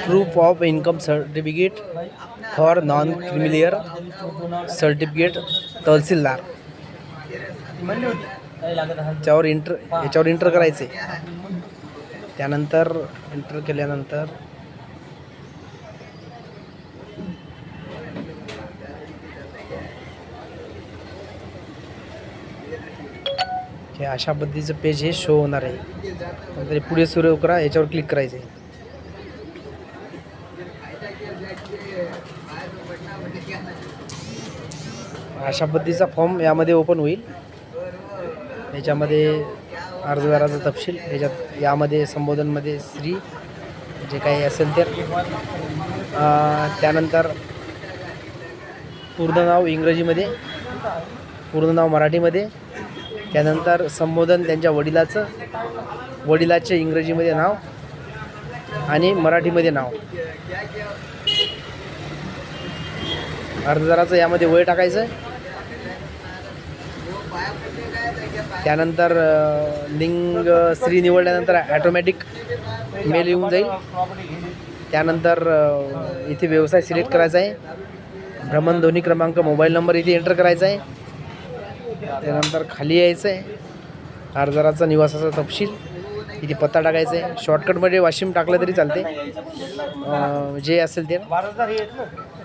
Proof of income certificate for non creamy layer certificate तहसीलदार याच्यावर enter करायचे. त्यानंतर इंटर केल्यानंतर हे अशा पद्धतीचं पेज हे शो होणार आहे. नंतर पुढे सुरू करा, याच्यावर क्लिक करायचं आहे. अशा पद्धतीचा फॉर्म यामध्ये ओपन होईल. याच्यामध्ये अर्जदाराचा तपशील, यामध्ये संबोधनमध्ये श्री जे काही असेल तर, त्यानंतर पूर्ण नाव इंग्रजीमध्ये, पूर्ण नाव मराठीमध्ये, त्यानंतर संबोधन त्यांच्या वडिलाचे इंग्रजीमध्ये नाव आणि मराठीमध्ये नाव. अर्जदाराचं यामध्ये वय टाकायचं. त्यानंतर लिंग स्त्री निवडल्यानंतर ॲटोमॅटिक मेल येऊन जाईल. त्यानंतर इथे व्यवसाय सिलेक्ट करायचा आहे. भ्रमणध्वनी क्रमांक, मोबाईल नंबर इथे एंटर करायचा आहे. त्यानंतर खाली यायचं आहे. अर्जदाराचा निवासाचा तपशील, इथे पत्ता टाकायचा आहे. शॉर्टकटमध्ये वाशिम टाकलं तरी चालते, जे असेल ते.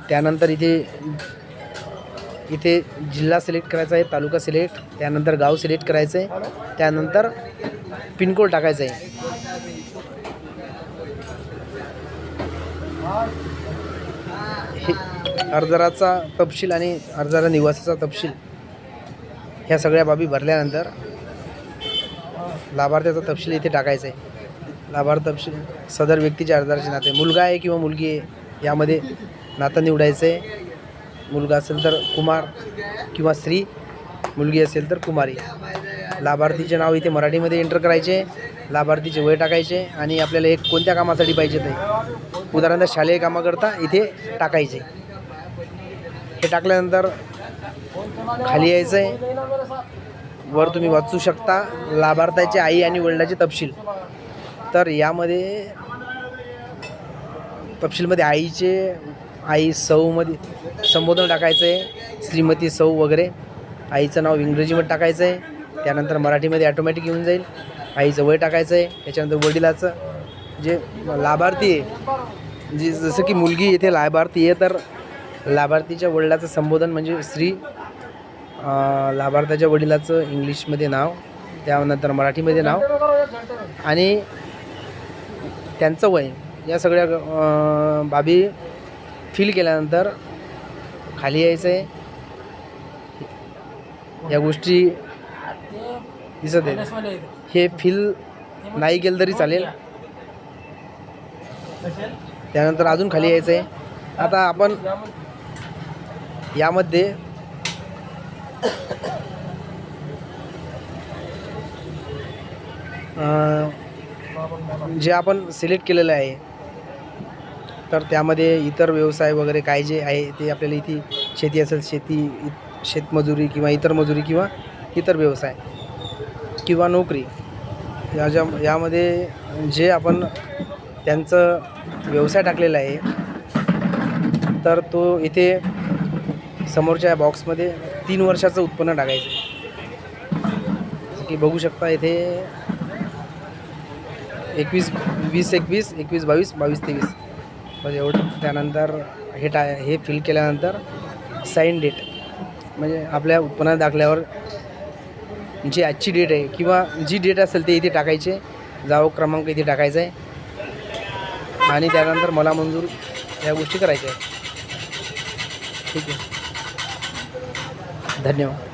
त्यानंतर इथे जिल्हा सिलेक्ट करायचा आहे, तालुका सिलेक्ट, त्यानंतर गाव सिलेक्ट करायचं आहे. त्यानंतर पिनकोड टाकायचा आहे. हे अर्जदाराचा तपशील आणि अर्जदार निवासाचा तपशील ह्या सगळ्या बाबी भरल्यानंतर लाभार्थ्याचा तपशील इथे टाकायचा आहे. लाभार्थी तपशील, सदर व्यक्तीच्या अर्जदाराचे नाते, मुलगा आहे किंवा मुलगी आहे यामध्ये नातं निवडायचं आहे. मुलगा असेल तर कुमार किंवा स्त्री, मुलगी असेल तर कुमारी. लाभार्थीचे नाव इथे मराठीमध्ये एंटर करायचे. लाभार्थीचे वय टाकायचे आणि आपल्याला एक कोणत्या कामासाठी पाहिजे ते, उदाहरणार्थ शालेय कामाकरता इथे टाकायचे. हे टाकल्यानंतर खाली यायचं आहे. वर तुम्ही वाचू शकता लाभार्थ्याचे आई आणि वडिलांचे तपशील. तर यामध्ये तपशीलमध्ये आई सौमध्ये संबोधन टाकायचं आहे, श्रीमती सौ वगैरे. आईचं नाव इंग्रजीमध्ये टाकायचं आहे. त्यानंतर मराठीमध्ये ॲटोमॅटिक येऊन जाईल. आईचं वय टाकायचं आहे. त्याच्यानंतर वडिलाचं जे लाभार्थी आहे, जसं की मुलगी येथे लाभार्थी आहे, तर लाभार्थीच्या वडिलाचं संबोधन म्हणजे श्री, लाभार्थ्याच्या वडिलाचं इंग्लिशमध्ये नाव, त्यानंतर मराठीमध्ये नाव आणि त्यांचं वय. या सगळ्या बाबी फिल केल्यानंतर खाली यायचं आहे. या गोष्टी दिसत आहेत. हे फिल नाही केलं तरी चालेल. त्यानंतर अजून खाली यायचं आहे. आता आपण यामध्ये जे आपण सिलेक्ट केलेलं आहे, तर त्यामध्ये इतर व्यवसाय वगैरे काय जे आहे ते आपल्याला इथे, शेती असेल शेतमजुरी किंवा इतर मजुरी किंवा इतर व्यवसाय किंवा नोकरी, यामध्ये जे आपण त्यांचं व्यवसाय टाकलेला आहे, तर तो इथे समोरच्या बॉक्समध्ये 3 वर्षाचं उत्पन्न टाकायचं. जसं की बघू शकता इथे 21, 20, 21, 21, 22, 22, 23 बस एवढं. त्यानंतर हे फिल केल्यानंतर साईन डेट, म्हणजे आपल्या उत्पन्न दाखल्यावर जी आजची डेट आहे किंवा जी डेट असेल ते इथे टाकायचे. जावक क्रमांक इथे टाकायचा आहे आणि त्यानंतर मला मंजूर या गोष्टी करायच्या आहेत. ठीक आहे, धन्यवाद.